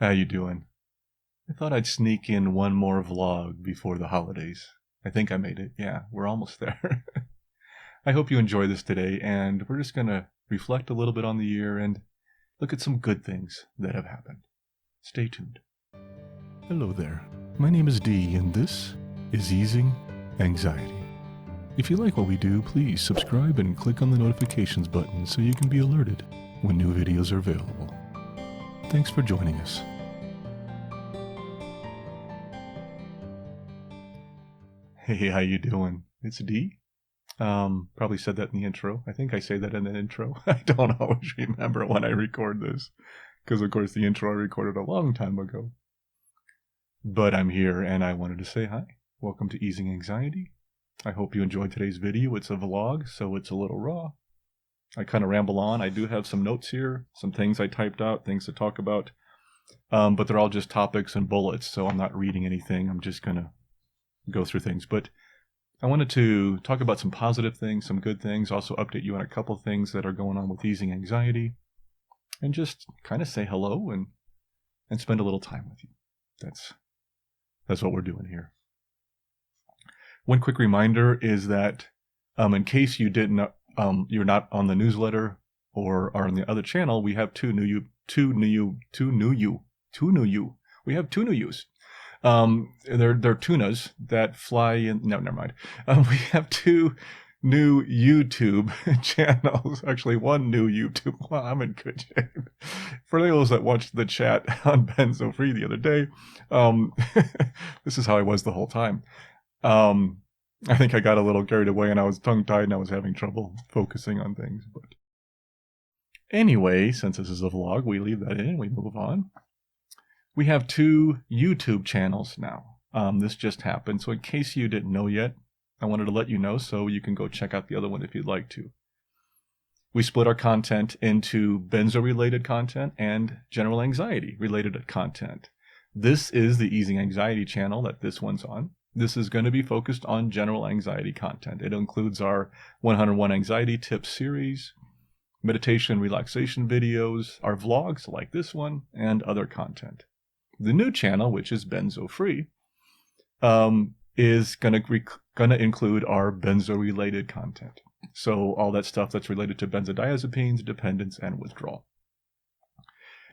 How you doing? I thought I'd sneak in one more vlog before the holidays. I think I made it. Yeah, we're almost there. I hope you enjoy this today, and we're just gonna reflect a little bit on the year and look at some good things that have happened. Stay tuned. Hello there. My name is Dee, and this is Easing Anxiety. If you like what we do, please subscribe and click on the notifications button so you can be alerted when new videos are available. Thanks for joining us. Hey, how you doing? It's D. Probably said that in the intro. I think I say that in the intro. I don't always remember when I record this, because of course the intro I recorded a long time ago. But I'm here and I wanted to say hi. Welcome to Easing Anxiety. I hope you enjoyed today's video. It's a vlog, so it's a little raw. I kind of ramble on. I do have some notes here, some things I typed out, things to talk about. But they're all just topics and bullets, so I'm not reading anything. I'm just going to go through things. But I wanted to talk about some positive things, some good things, also update you on a couple things that are going on with easing anxiety, and just kind of say hello and spend a little time with you. That's what we're doing here. One quick reminder is that in case you didn't, you're not on the newsletter or are on the other channel, we have two new yous. They're tunas that fly in. No, never mind. We have two new YouTube channels. Actually, one new YouTube. Well, I'm in good shape. For those that watched the chat on Benzo Free the other day, this is how I was the whole time. I think I got a little carried away and I was tongue-tied and I was having trouble focusing on things. But anyway, since this is a vlog, we leave that in. We move on. We have two YouTube channels now. This just happened, so in case you didn't know yet, I wanted to let you know so you can go check out the other one if you'd like to. We split our content into benzo-related content and general anxiety-related content. This is the Easing Anxiety channel that this one's on. This is going to be focused on general anxiety content. It includes our 101 Anxiety Tips series, meditation relaxation videos, our vlogs like this one, and other content. The new channel, which is Benzo Free, is going to include our benzo-related content. So all that stuff that's related to benzodiazepines, dependence, and withdrawal.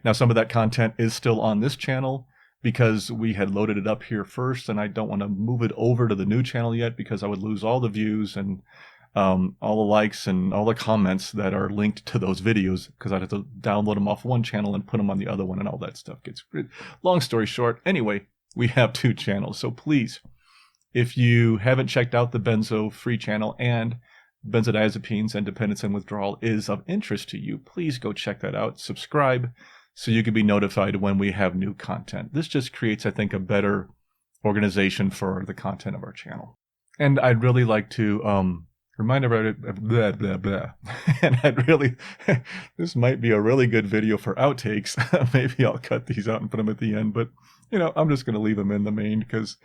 Now, some of that content is still on this channel because we had loaded it up here first, and I don't want to move it over to the new channel yet because I would lose all the views and all the likes and all the comments that are linked to those videos because I'd have to download them off one channel and put them on the other one, and all that stuff gets long story short. Anyway, we have two channels, so please, if you haven't checked out the Benzo Free channel and benzodiazepines and dependence and withdrawal is of interest to you, please go check that out. Subscribe so you can be notified when we have new content. This just creates, I think, a better organization for the content of our channel. And I'd really like to remind everybody, blah, blah, blah. And this might be a really good video for outtakes. Maybe I'll cut these out and put them at the end, but I'm just going to leave them in the main because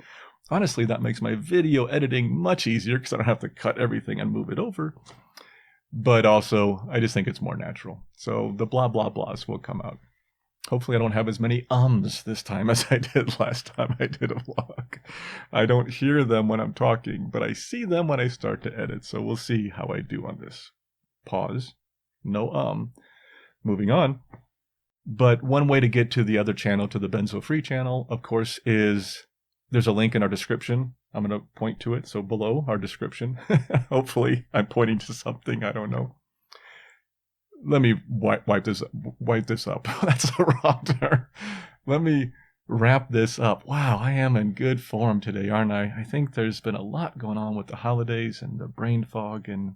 honestly, that makes my video editing much easier because I don't have to cut everything and move it over. But also, I just think it's more natural. So the blah, blah, blahs will come out. Hopefully I don't have as many ums this time as I did last time I did a vlog. I don't hear them when I'm talking, but I see them when I start to edit. So we'll see how I do on this. Pause. No Moving on. But one way to get to the other channel, to the Benzo Free channel, of course, is there's a link in our description. I'm going to point to it. So below our description, hopefully I'm pointing to something. I don't know. Let me wipe this up. That's the wrong term. Let me wrap this up. Wow, I am in good form today, aren't I? I think there's been a lot going on with the holidays and the brain fog, and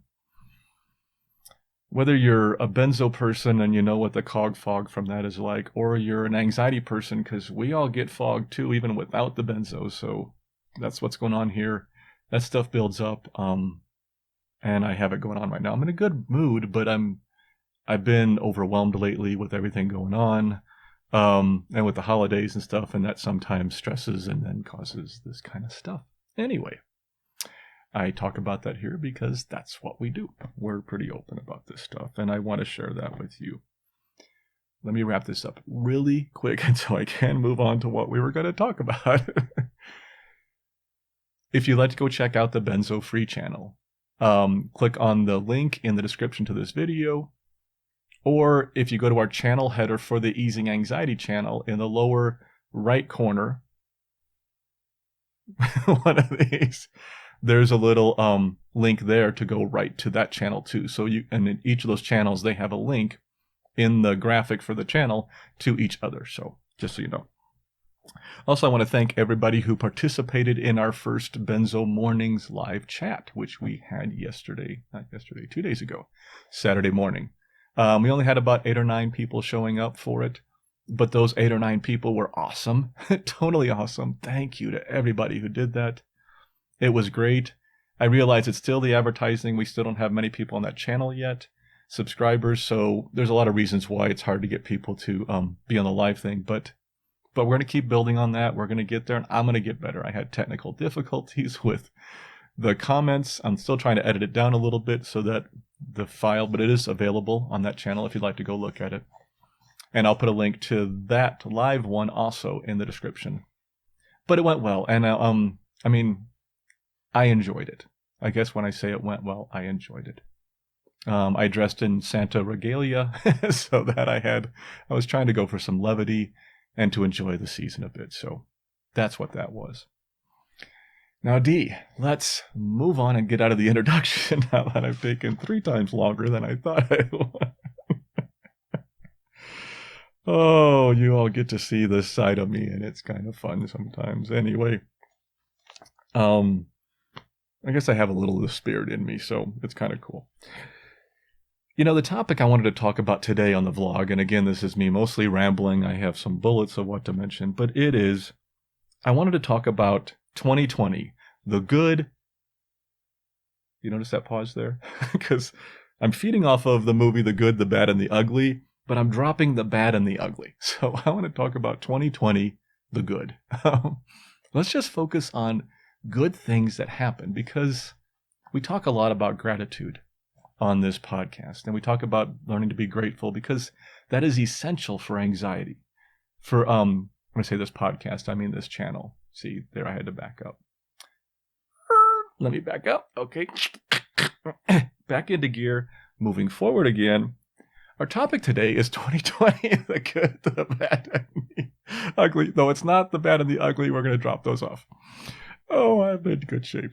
whether you're a benzo person and you know what the cog fog from that is like, or you're an anxiety person, because we all get fog too, even without the benzo. So that's what's going on here. That stuff builds up, and I have it going on right now. I'm in a good mood, but I've been overwhelmed lately with everything going on, and with the holidays and stuff, and that sometimes stresses and then causes this kind of stuff. Anyway, I talk about that here because that's what we do. We're pretty open about this stuff, and I want to share that with you. let me wrap this up really quick so I can move on to what we were going to talk about. If you'd like to go check out the Benzo free channel, click on the link in the description to this video. Or if you go to our channel header for the Easing Anxiety channel in the lower right corner, one of these, there's a little link there to go right to that channel too. So and in each of those channels, they have a link in the graphic for the channel to each other. So just so you know. Also, I want to thank everybody who participated in our first Benzo Mornings live chat, which we had yesterday, not yesterday, 2 days ago, Saturday morning. We only had about 8 or 9 people showing up for it, but those 8 or 9 people were awesome. Totally awesome. Thank you to everybody who did that. It was great. I realize it's still the advertising. We still don't have many people on that channel yet, subscribers. So there's a lot of reasons why it's hard to get people to be on the live thing, but we're going to keep building on that. We're going to get there, and I'm going to get better. I had technical difficulties with the comments. I'm still trying to edit it down a little bit so that the file, but it is available on that channel if you'd like to go look at it. And I'll put a link to that live one also in the description. But it went well, and I mean, I enjoyed it. I guess when I say it went well, I enjoyed it. I dressed in Santa regalia so that I was trying to go for some levity and to enjoy the season a bit. So that's what that was. Now, Dee, let's move on and get out of the introduction now that I've taken 3 times longer than I thought I would. Oh, you all get to see this side of me, and it's kind of fun sometimes. Anyway, I guess I have a little of the spirit in me, so it's kind of cool. You know, the topic I wanted to talk about today on the vlog, and again, this is me mostly rambling. I have some bullets of what to mention, but I wanted to talk about 2020, the good. You notice that pause there? Because I'm feeding off of the movie The Good, the Bad, and the Ugly, but I'm dropping the bad and the ugly. So I want to talk about 2020, the good. Let's just focus on good things that happen, because we talk a lot about gratitude on this podcast, and we talk about learning to be grateful, because that is essential for anxiety. For when I say this podcast, I mean this channel. See, there I had to back up. Let me back up. Okay. Back into gear. Moving forward again. Our topic today is 2020, the good, the bad, and the ugly. Though it's not the bad and the ugly, we're going to drop those off. Oh, I'm in good shape.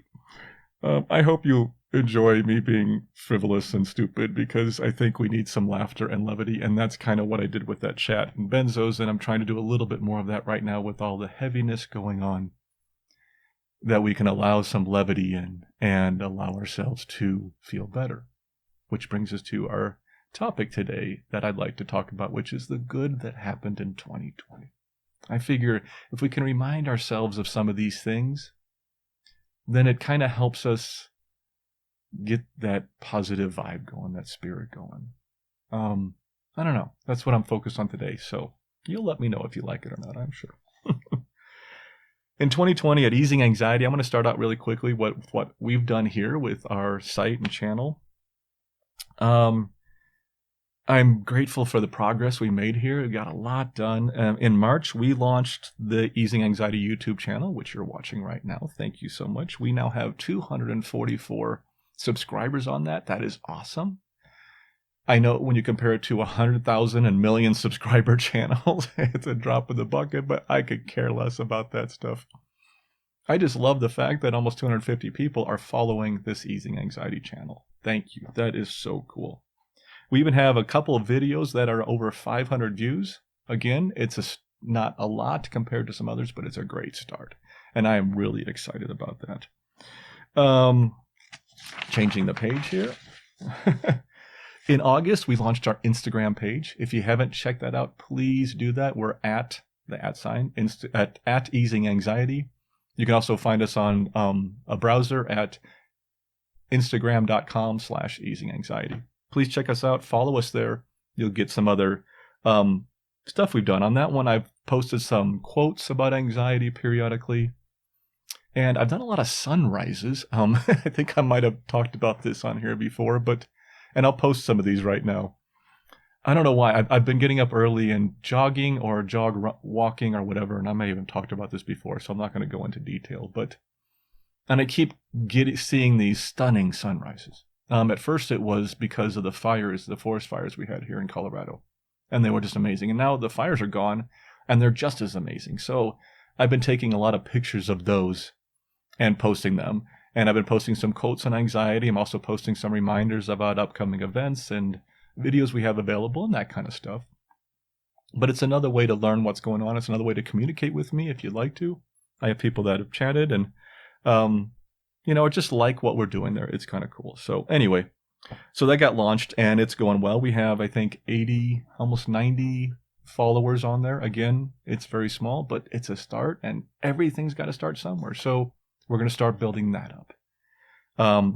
I hope you enjoy me being frivolous and stupid, because I think we need some laughter and levity, and that's kind of what I did with that chat in Benzo's, and I'm trying to do a little bit more of that right now with all the heaviness going on, that we can allow some levity in and allow ourselves to feel better. Which brings us to our topic today that I'd like to talk about, which is the good that happened in 2020. I figure if we can remind ourselves of some of these things, then it kind of helps us get that positive vibe going, that spirit going. I don't know. That's what I'm focused on today. So you'll let me know if you like it or not, I'm sure. In 2020 at Easing Anxiety, I'm going to start out really quickly what we've done here with our site and channel. I'm grateful for the progress we made here. We got a lot done. In March, we launched the Easing Anxiety YouTube channel, which you're watching right now. Thank you so much. We now have 244 subscribers on that. That is awesome. I know when you compare it to 100,000 and million subscriber channels, it's a drop in the bucket, but I could care less about that stuff. I just love the fact that almost 250 people are following this Easing Anxiety channel. Thank you. That is so cool. We even have a couple of videos that are over 500 views. Again, it's not a lot compared to some others, but it's a great start. And I am really excited about that. Changing the page here. In August, we launched our Instagram page. If you haven't checked that out, please do that. We're at the at Easing Anxiety. You can also find us on a browser at instagram.com/Easing Anxiety. Please check us out. Follow us there. You'll get some other stuff we've done. On that one, I've posted some quotes about anxiety periodically. And I've done a lot of sunrises. I think I might have talked about this on here before, and I'll post some of these right now. I don't know why. I've been getting up early and jogging or walking or whatever, and I may even talked about this before, so I'm not going to go into detail. And I keep seeing these stunning sunrises. At first, it was because of the forest fires we had here in Colorado, and they were just amazing. And now the fires are gone, and they're just as amazing. So I've been taking a lot of pictures of those and posting them. And I've been posting some quotes on anxiety. I'm also posting some reminders about upcoming events and videos we have available and that kind of stuff. But it's another way to learn what's going on. It's another way to communicate with me if you'd like to. I have people that have chatted and, just like what we're doing there. It's kind of cool. So anyway, so that got launched and it's going well. We have, I think, 80, almost 90 followers on there. Again, it's very small, but it's a start and everything's got to start somewhere. So we're going to start building that up.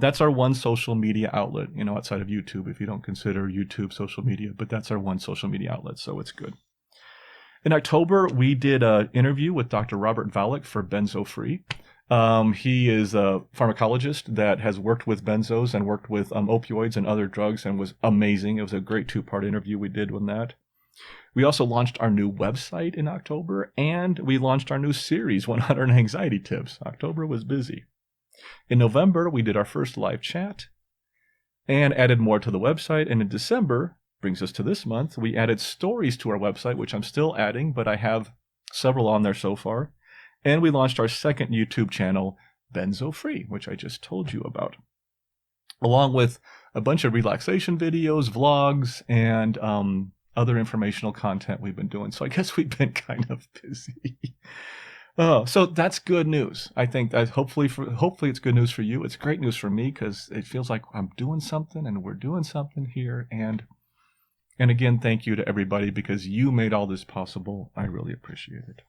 That's our one social media outlet, outside of YouTube, if you don't consider YouTube social media, but that's our one social media outlet, so it's good. In October, we did an interview with Dr. Robert Valek for Benzo Free. He is a pharmacologist that has worked with benzos and worked with opioids and other drugs and was amazing. It was a great 2-part interview we did on that. We also launched our new website in October, and we launched our new series, 100 Anxiety Tips. October was busy. In November, we did our first live chat and added more to the website. And in December, brings us to this month, we added stories to our website, which I'm still adding, but I have several on there so far. And we launched our second YouTube channel, Benzo Free, which I just told you about, along with a bunch of relaxation videos, vlogs, and other informational content we've been doing. So I guess we've been kind of busy. So that's good news. I think that hopefully it's good news for you. It's great news for me because it feels like I'm doing something and we're doing something here. And again, thank you to everybody because you made all this possible. I really appreciate it.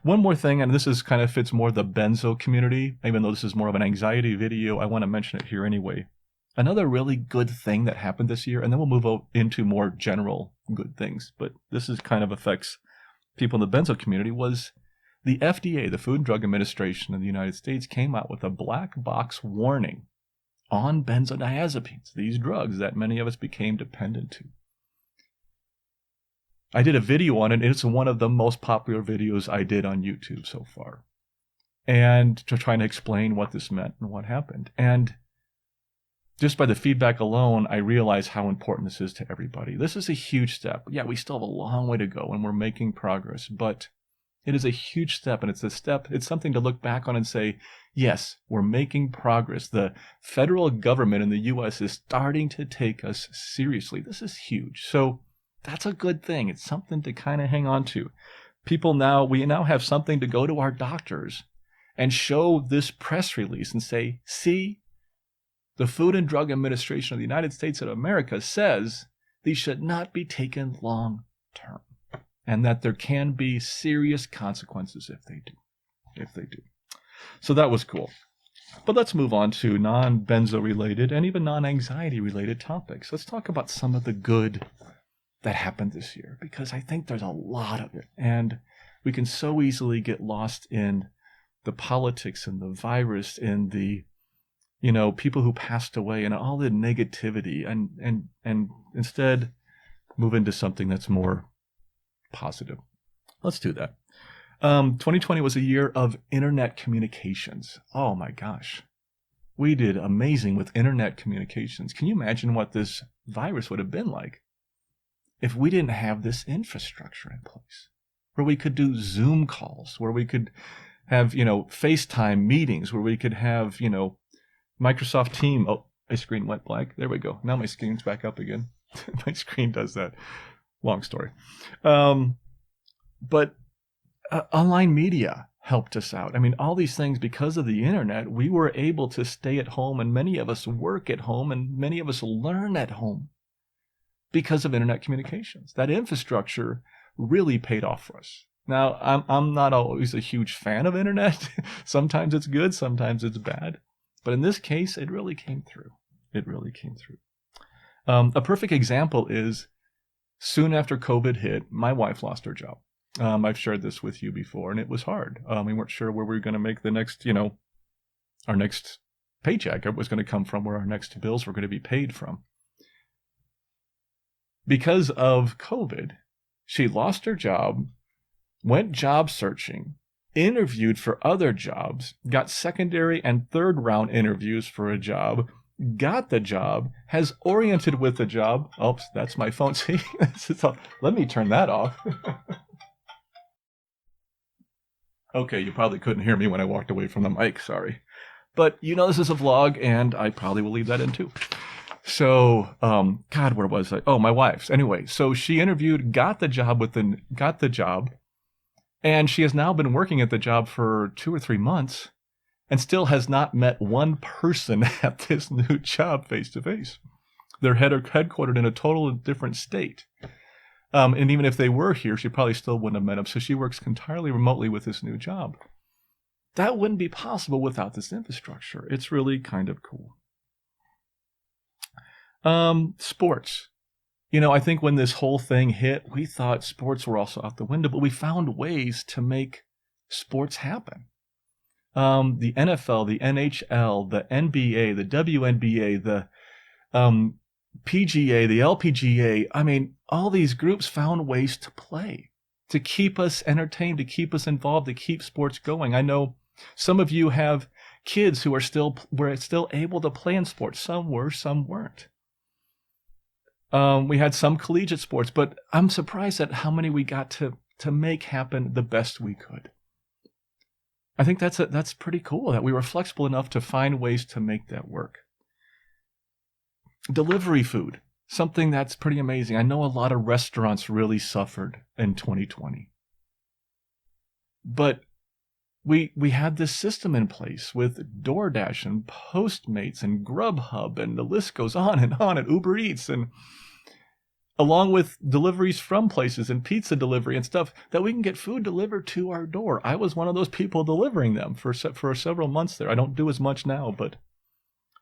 One more thing, and this is kind of fits more the benzo community, even though this is more of an anxiety video, I want to mention it here anyway. Another really good thing that happened this year, and then we'll move into more general good things, but this is kind of affects people in the benzo community, was the FDA, the Food and Drug Administration of the United States, came out with a black box warning on benzodiazepines, these drugs that many of us became dependent to. I did a video on it, and it's one of the most popular videos I did on YouTube so far. And to try to explain what this meant and what happened. And just by the feedback alone, I realize how important this is to everybody. This is a huge step. Yeah, we still have a long way to go and we're making progress, but it is a huge step, and it's something to look back on and say, yes, we're making progress. The federal government in the US is starting to take us seriously. This is huge. So that's a good thing. It's something to kind of hang on to. We now have something to go to our doctors and show this press release and say, see, the Food and Drug Administration of the United States of America says these should not be taken long term, and that there can be serious consequences if they do. So that was cool. But let's move on to non-benzo related and even non-anxiety related topics. Let's talk about some of the good that happened this year, because I think there's a lot of it, and we can so easily get lost in the politics and the virus and the people who passed away and all the negativity, and instead move into something that's more positive. Let's do that. 2020 was a year of internet communications. Oh my gosh. We did amazing with internet communications. Can you imagine what this virus would have been like if we didn't have this infrastructure in place, where we could do Zoom calls, where we could have, FaceTime meetings, where we could have, Microsoft Team. Oh, my screen went blank. There we go. Now my screen's back up again. My screen does that. Long story. But online media helped us out. I mean, all these things, because of the internet, we were able to stay at home, and many of us work at home, and many of us learn at home because of internet communications. That infrastructure really paid off for us. Now, I'm not always a huge fan of internet. Sometimes it's good, sometimes it's bad. But in this case, it really came through. A perfect example is soon after COVID hit, my wife lost her job. I've shared this with you before, and it was hard. We weren't sure where we were going to make the next, our next paycheck was going to come from, where our next bills were going to be paid from. Because of COVID, she lost her job, went job searching, interviewed for other jobs, got secondary and third round interviews for a job, got the job, has oriented with the job. Oops, that's my phone. See, let me turn that off. Okay, you probably couldn't hear me when I walked away from the mic, sorry. But this is a vlog, and I probably will leave that in too. So, God, where was I? Oh, my wife's. Anyway, so she interviewed, got the job, and she has now been working at the job for 2 or 3 months and still has not met one person at this new job face to face. They're headquartered in a totally different state. And even if they were here, she probably still wouldn't have met them. So she works entirely remotely with this new job. That wouldn't be possible without this infrastructure. It's really kind of cool. Sports. I think when this whole thing hit, we thought sports were also out the window, but we found ways to make sports happen. The NFL, the NHL, the NBA, the WNBA, the PGA, the LPGA, all these groups found ways to play, to keep us entertained, to keep us involved, to keep sports going. I know some of you have kids who were still able to play in sports. Some were, some weren't. We had some collegiate sports, but I'm surprised at how many we got to make happen the best we could. I think that's pretty cool that we were flexible enough to find ways to make that work. Delivery food, something that's pretty amazing. I know a lot of restaurants really suffered in 2020. But we had this system in place with DoorDash and Postmates and Grubhub, and the list goes on, and Uber Eats, and along with deliveries from places and pizza delivery and stuff, that we can get food delivered to our door. I was one of those people delivering them for several months there. I don't do as much now, but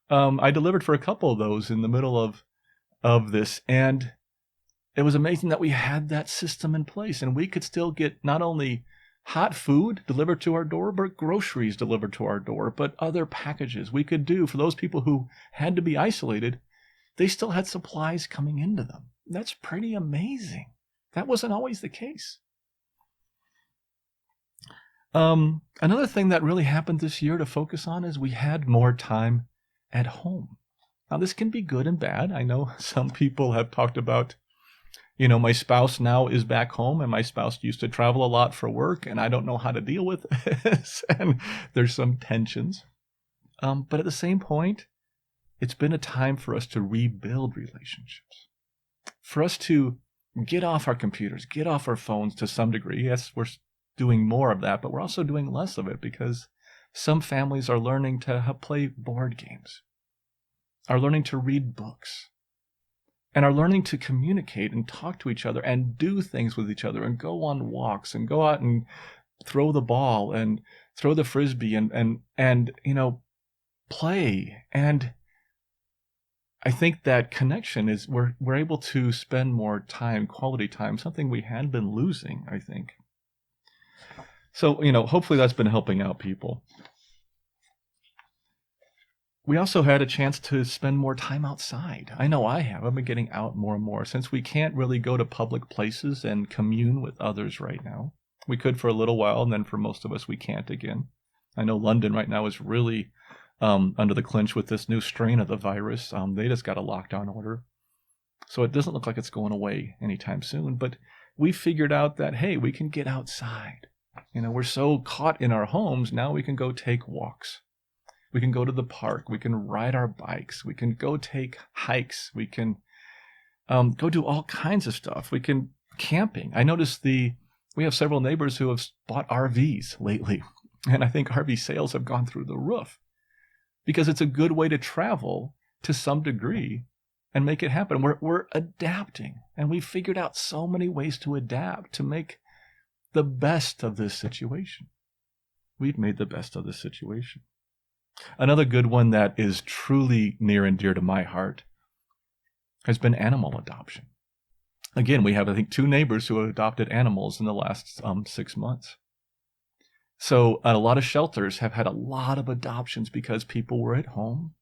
I delivered for a couple of those in the middle of this, and it was amazing that we had that system in place, and we could still get not only hot food delivered to our door, but groceries delivered to our door, but other packages we could do for those people who had to be isolated. They still had supplies coming into them. That's pretty amazing. That wasn't always the case. Another thing that really happened this year to focus on is we had more time at home. Now, this can be good and bad. I know some people have talked about, my spouse now is back home, and my spouse used to travel a lot for work, and I don't know how to deal with this, and there's some tensions. But at the same point, it's been a time for us to rebuild relationships, for us to get off our computers, get off our phones to some degree. Yes, we're doing more of that, but we're also doing less of it because some families are learning to play board games, are learning to read books, and are learning to communicate and talk to each other and do things with each other and go on walks and go out and throw the ball and throw the frisbee and play. And I think that connection is we're able to spend more time, quality time, something we had been losing, I think. So, hopefully that's been helping out people. We also had a chance to spend more time outside. I know I have. I've been getting out more and more since we can't really go to public places and commune with others right now. We could for a little while, and then for most of us, we can't again. I know London right now is really under the clinch with this new strain of the virus. They just got a lockdown order. So it doesn't look like it's going away anytime soon. But we figured out that, hey, we can get outside. We're so caught in our homes, now we can go take walks. We can go to the park. We can ride our bikes. We can go take hikes. We can go do all kinds of stuff. We can camping. I noticed we have several neighbors who have bought RVs lately. And I think RV sales have gone through the roof because it's a good way to travel to some degree and make it happen. We're adapting, and we figured out so many ways to adapt to make the best of this situation. We've made the best of this situation. Another good one that is truly near and dear to my heart has been animal adoption. Again, we have, I think, 2 neighbors who have adopted animals in the last 6 months. So a lot of shelters have had a lot of adoptions because people were at home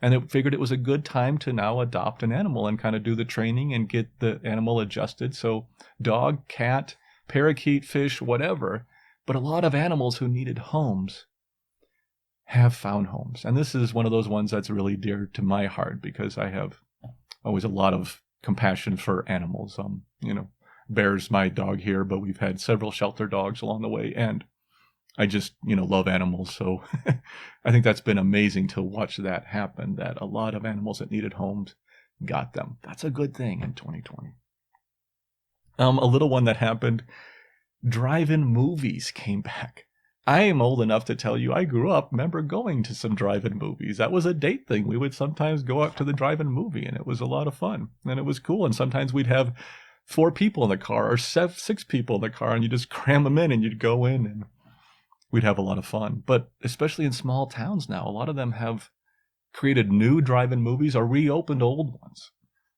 And it figured it was a good time to now adopt an animal and kind of do the training and get the animal adjusted. So dog, cat, parakeet, fish, whatever. But a lot of animals who needed homes have found homes. And this is one of those ones that's really dear to my heart because I have always a lot of compassion for animals. Bear's my dog here, but we've had several shelter dogs along the way, and I just, love animals. So I think that's been amazing to watch that happen, that a lot of animals that needed homes got them. That's a good thing in 2020. A little one that happened, drive-in movies came back. I am old enough to tell you I grew up, remember going to some drive-in movies. That was a date thing. We would sometimes go out to the drive-in movie, and it was a lot of fun, and it was cool. And sometimes we'd have 4 people in the car or 6 people in the car, and you just cram them in, and you'd go in, and we'd have a lot of fun. But especially in small towns now, a lot of them have created new drive-in movies or reopened old ones,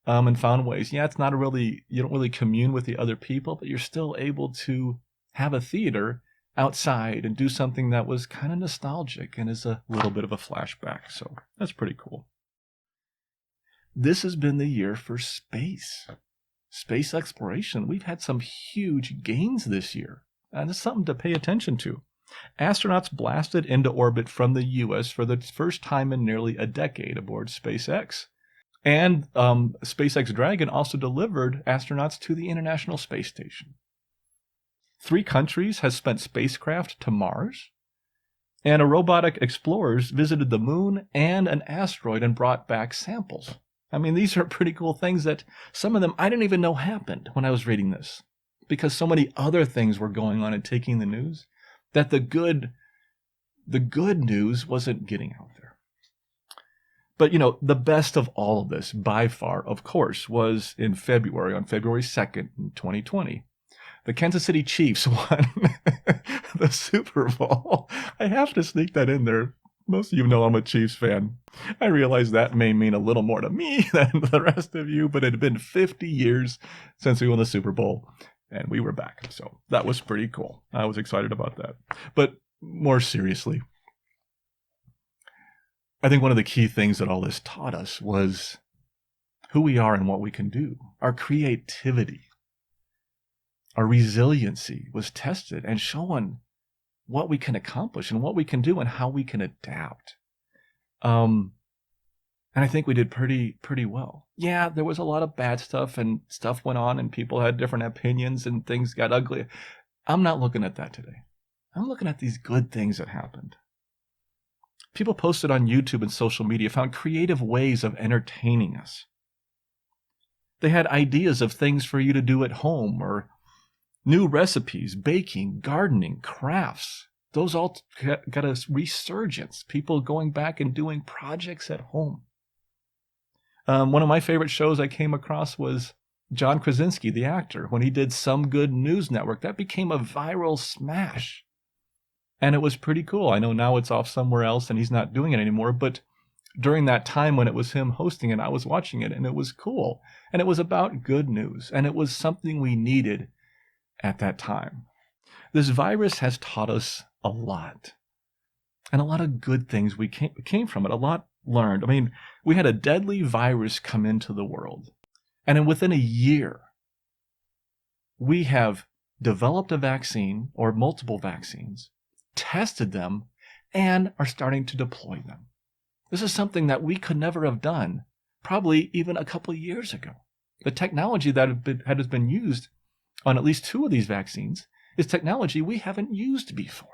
and found ways. Yeah, it's not you don't really commune with the other people, but you're still able to have a theater outside and do something that was kind of nostalgic and is a little bit of a flashback. So that's pretty cool. This has been the year for space exploration. We've had some huge gains this year, and it's something to pay attention to. Astronauts blasted into orbit from the U.S. for the first time in nearly a decade aboard SpaceX. And SpaceX Dragon also delivered astronauts to the International Space Station. 3 countries have spent spacecraft to Mars, and robotic explorers visited the moon and an asteroid and brought back samples. I mean, these are pretty cool things that some of them I didn't even know happened when I was reading this, because so many other things were going on and taking the news that the good news wasn't getting out there. But, the best of all of this, by far, of course, was on February 2nd, 2020. The Kansas City Chiefs won the Super Bowl. I have to sneak that in there. Most of you know I'm a Chiefs fan. I realize that may mean a little more to me than the rest of you, but it had been 50 years since we won the Super Bowl, and we were back. So that was pretty cool. I was excited about that. But more seriously, I think one of the key things that all this taught us was who we are and what we can do. Our creativity, our resiliency was tested and shown what we can accomplish and what we can do and how we can adapt. And I think we did pretty well. Yeah, there was a lot of bad stuff and stuff went on and people had different opinions and things got ugly. I'm not looking at that today. I'm looking at these good things that happened. People posted on YouTube and social media found creative ways of entertaining us. They had ideas of things for you to do at home, or new recipes, baking, gardening, crafts. Those all got a resurgence. People going back and doing projects at home. One of my favorite shows I came across was John Krasinski, the actor, when he did Some Good News Network. That became a viral smash. And it was pretty cool. I know now it's off somewhere else and he's not doing it anymore, but during that time when it was him hosting it, I was watching it and it was cool. And it was about good news, and it was something we needed at that time. This virus has taught us a lot, and a lot of good things we came from it, a lot learned. I mean, we had a deadly virus come into the world, and within a year, we have developed a vaccine or multiple vaccines, tested them, and are starting to deploy them. This is something that we could never have done, probably even a couple of years ago. The technology that has been used on at least 2 of these vaccines is technology we haven't used before.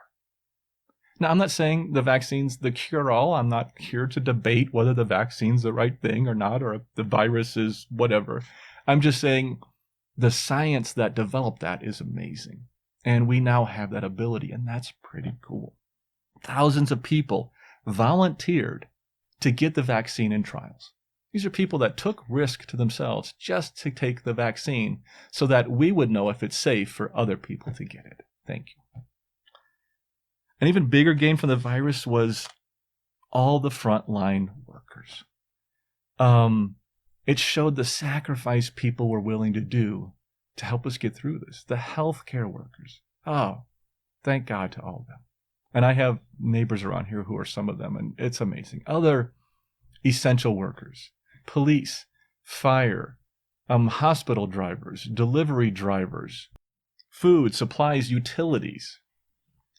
Now, I'm not saying the vaccine's the cure-all. I'm not here to debate whether the vaccine's the right thing or not, or if the virus is whatever. I'm just saying the science that developed that is amazing. And we now have that ability, and that's pretty cool. Thousands of people volunteered to get the vaccine in trials. These are people that took risk to themselves just to take the vaccine so that we would know if it's safe for other people to get it. Thank you. An even bigger gain from the virus was all the frontline workers. It showed the sacrifice people were willing to do to help us get through this. The healthcare workers. Oh, thank God to all of them. And I have neighbors around here who are some of them, and it's amazing. Other essential workers, police, fire, hospital drivers, delivery drivers, food, supplies, utilities.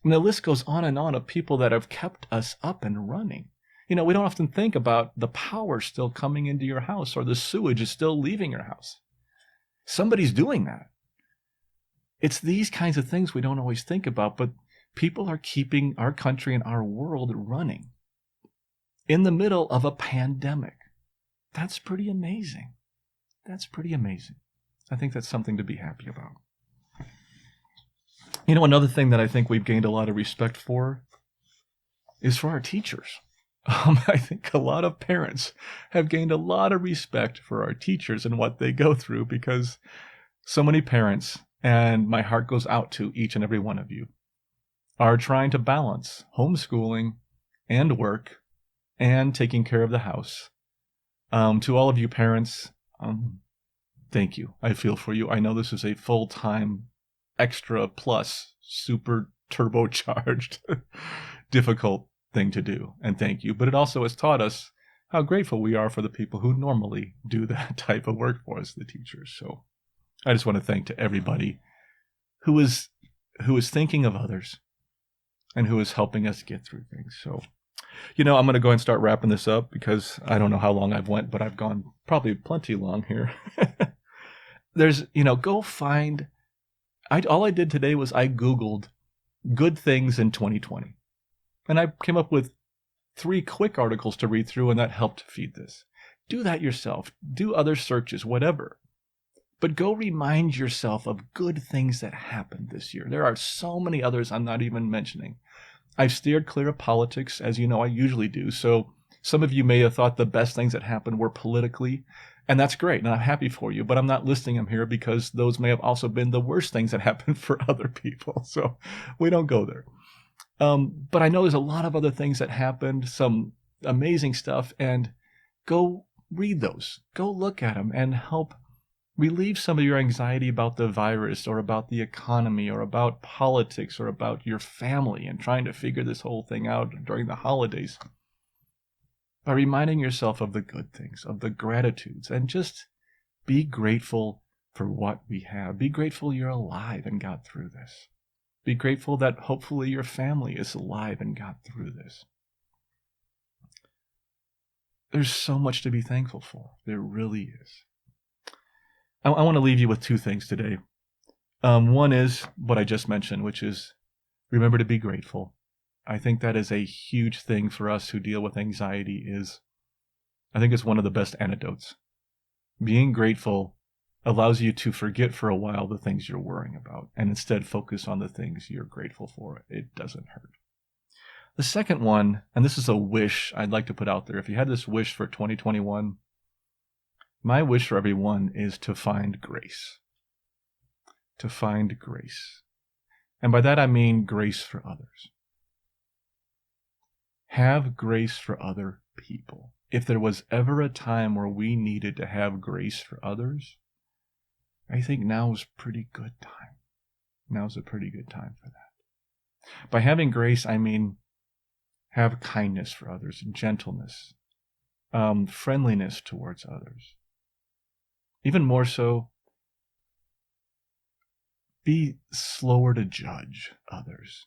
And the list goes on and on of people that have kept us up and running. We don't often think about the power still coming into your house or the sewage is still leaving your house. Somebody's doing that. It's these kinds of things we don't always think about, but people are keeping our country and our world running in the middle of a pandemic. That's pretty amazing. That's pretty amazing. I think that's something to be happy about. Another thing that I think we've gained a lot of respect for is for our teachers. I think a lot of parents have gained a lot of respect for our teachers and what they go through, because so many parents, and my heart goes out to each and every one of you, are trying to balance homeschooling and work and taking care of the house. To all of you parents, thank you. I feel for you. I know this is a full-time, extra plus, super turbocharged, difficult thing to do, and thank you. But it also has taught us how grateful we are for the people who normally do that type of work for us, the teachers. So I just want to thank to everybody who is thinking of others and who is helping us get through things. So, I'm going to go and start wrapping this up, because I don't know how long I've went, but I've gone probably plenty long here. There's, go find, all I did today was I Googled good things in 2020. And I came up with 3 quick articles to read through, and that helped feed this. Do that yourself. Do other searches, whatever. But go remind yourself of good things that happened this year. There are so many others I'm not even mentioning. I've steered clear of politics, as you know I usually do. So some of you may have thought the best things that happened were politically, and that's great, and I'm happy for you. But I'm not listing them here because those may have also been the worst things that happened for other people. So we don't go there. But I know there's a lot of other things that happened, some amazing stuff, and go read those. Go look at them and help relieve some of your anxiety about the virus or about the economy or about politics or about your family and trying to figure this whole thing out during the holidays, by reminding yourself of the good things, of the gratitudes, and just be grateful for what we have. Be grateful you're alive and got through this. Be grateful that hopefully your family is alive and got through this. There's so much to be thankful for. There really is. I want to leave you with 2 things today. One is what I just mentioned, which is remember to be grateful. I think that is a huge thing for us who deal with anxiety. I think it's one of the best antidotes. Being grateful allows you to forget for a while the things you're worrying about and instead focus on the things you're grateful for. It doesn't hurt. The second one, and this is a wish I'd like to put out there. If you had this wish for 2021, my wish for everyone is to find grace. To find grace. And by that I mean grace for others. Have grace for other people. If there was ever a time where we needed to have grace for others, I think now is a pretty good time. Now's a pretty good time for that. By having grace, I mean have kindness for others, gentleness, friendliness towards others. Even more so, be slower to judge others.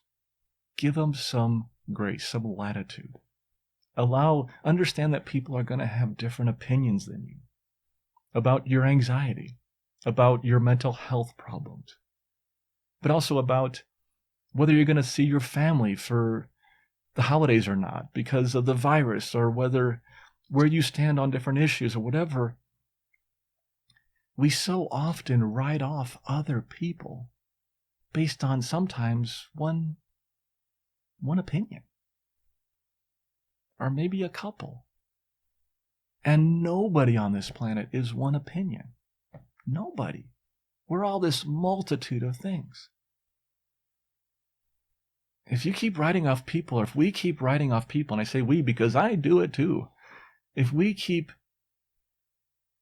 Give them some grace, some latitude. Understand that people are going to have different opinions than you about your anxiety, about your mental health problems, but also about whether you're going to see your family for the holidays or not because of the virus, or where you stand on different issues or whatever. We so often write off other people based on sometimes one opinion, or maybe a couple. And nobody on this planet is one opinion. Nobody. We're all this multitude of things. If you keep writing off people, or if we keep writing off people, and I say we because I do it too, if we keep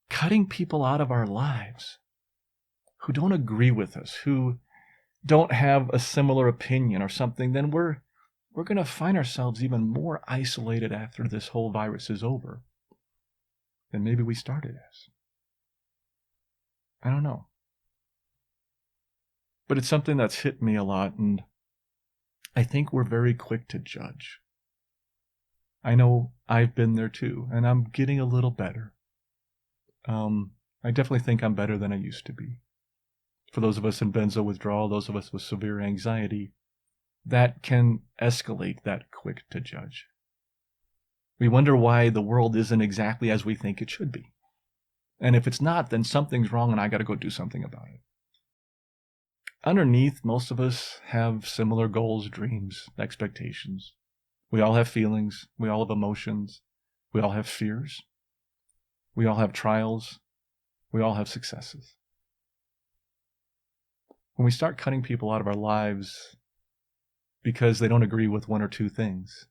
cutting people out of our lives who don't agree with us, who don't have a similar opinion or something, then we're going to find ourselves even more isolated after this whole virus is over. than maybe we started as. I don't know. But it's something that's hit me a lot, and I think we're very quick to judge. I know I've been there too, and I'm getting a little better. I definitely think I'm better than I used to be. For those of us in benzo withdrawal, those of us with severe anxiety, that can escalate that quick to judge. We wonder why the world isn't exactly as we think it should be. And if it's not, then something's wrong and I got to go do something about it. Underneath, most of us have similar goals, dreams, expectations. We all have feelings. We all have emotions. We all have fears. We all have trials. We all have successes. When we start cutting people out of our lives because they don't agree with one or two things,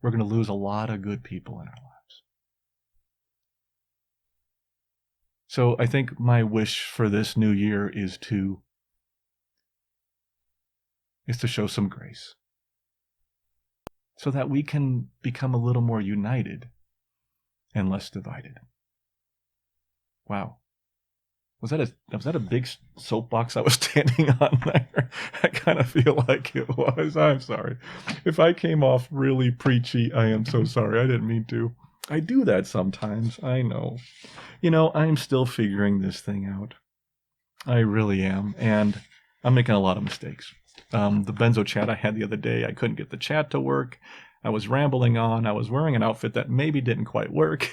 we're going to lose a lot of good people in our lives. So I think my wish for this new year is to show some grace so that we can become a little more united and less divided. Wow. Was that a big soapbox I was standing on there? I kind of feel like it was. I'm sorry. If I came off really preachy, I am so sorry. I didn't mean to. I do that sometimes. I know. I'm still figuring this thing out. I really am. And I'm making a lot of mistakes. The benzo chat I had the other day, I couldn't get the chat to work. I was rambling on. I was wearing an outfit that maybe didn't quite work.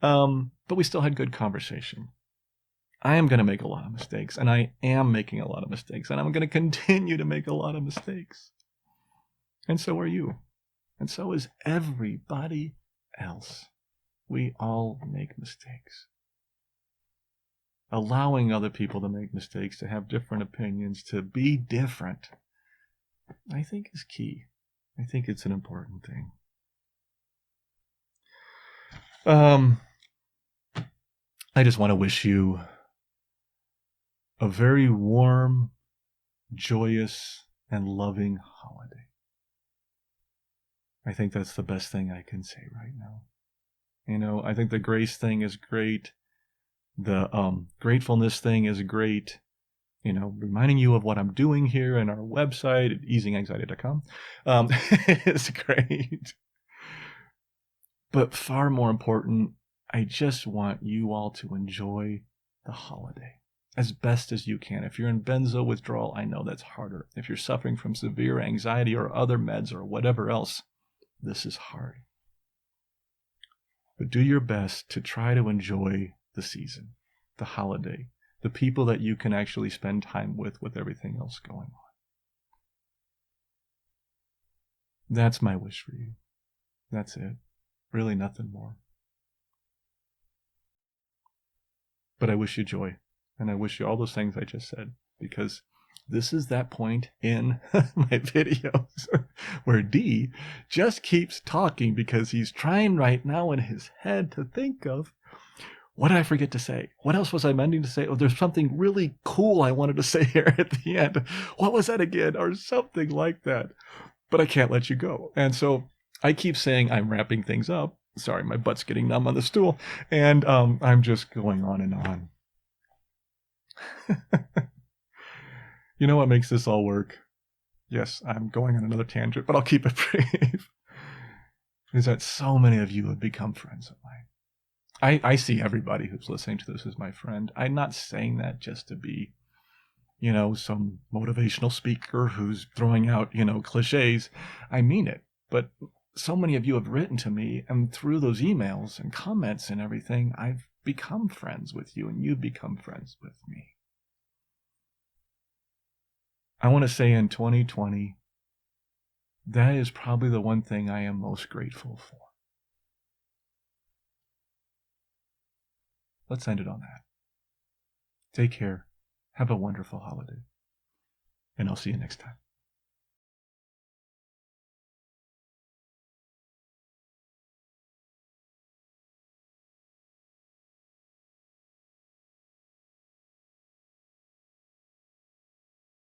But we still had good conversation. I am going to make a lot of mistakes, and I am making a lot of mistakes, and I'm going to continue to make a lot of mistakes. And so are you. And so is everybody else. We all make mistakes. Allowing other people to make mistakes, to have different opinions, to be different, I think is key. I think it's an important thing. I just want to wish you a very warm, joyous, and loving holiday. I think that's the best thing I can say right now. I think the grace thing is great. The gratefulness thing is great. Reminding you of what I'm doing here and our website at easinganxiety.com is great. But far more important, I just want you all to enjoy the holiday as best as you can. If you're in benzo withdrawal, I know that's harder. If you're suffering from severe anxiety or other meds or whatever else, this is hard. But do your best to try to enjoy the season, the holiday, the people that you can actually spend time with everything else going on. That's my wish for you. That's it. Really nothing more. But I wish you joy. And I wish you all those things I just said, because this is that point in my videos where D just keeps talking because he's trying right now in his head to think of, what did I forget to say? What else was I meaning to say? Oh, there's something really cool I wanted to say here at the end. What was that again? Or something like that. But I can't let you go. And so I keep saying I'm wrapping things up. Sorry, my butt's getting numb on the stool. And I'm just going on and on. You know what makes this all work? Yes, I'm going on another tangent, but I'll keep it brief. Is that so many of you have become friends of mine. I see everybody who's listening to this as my friend. I'm not saying that just to be, some motivational speaker who's throwing out, cliches. I mean it. But so many of you have written to me, and through those emails and comments and everything, I've become friends with you, and you've become friends with me. I want to say in 2020, that is probably the one thing I am most grateful for. Let's end it on that. Take care. Have a wonderful holiday. And I'll see you next time.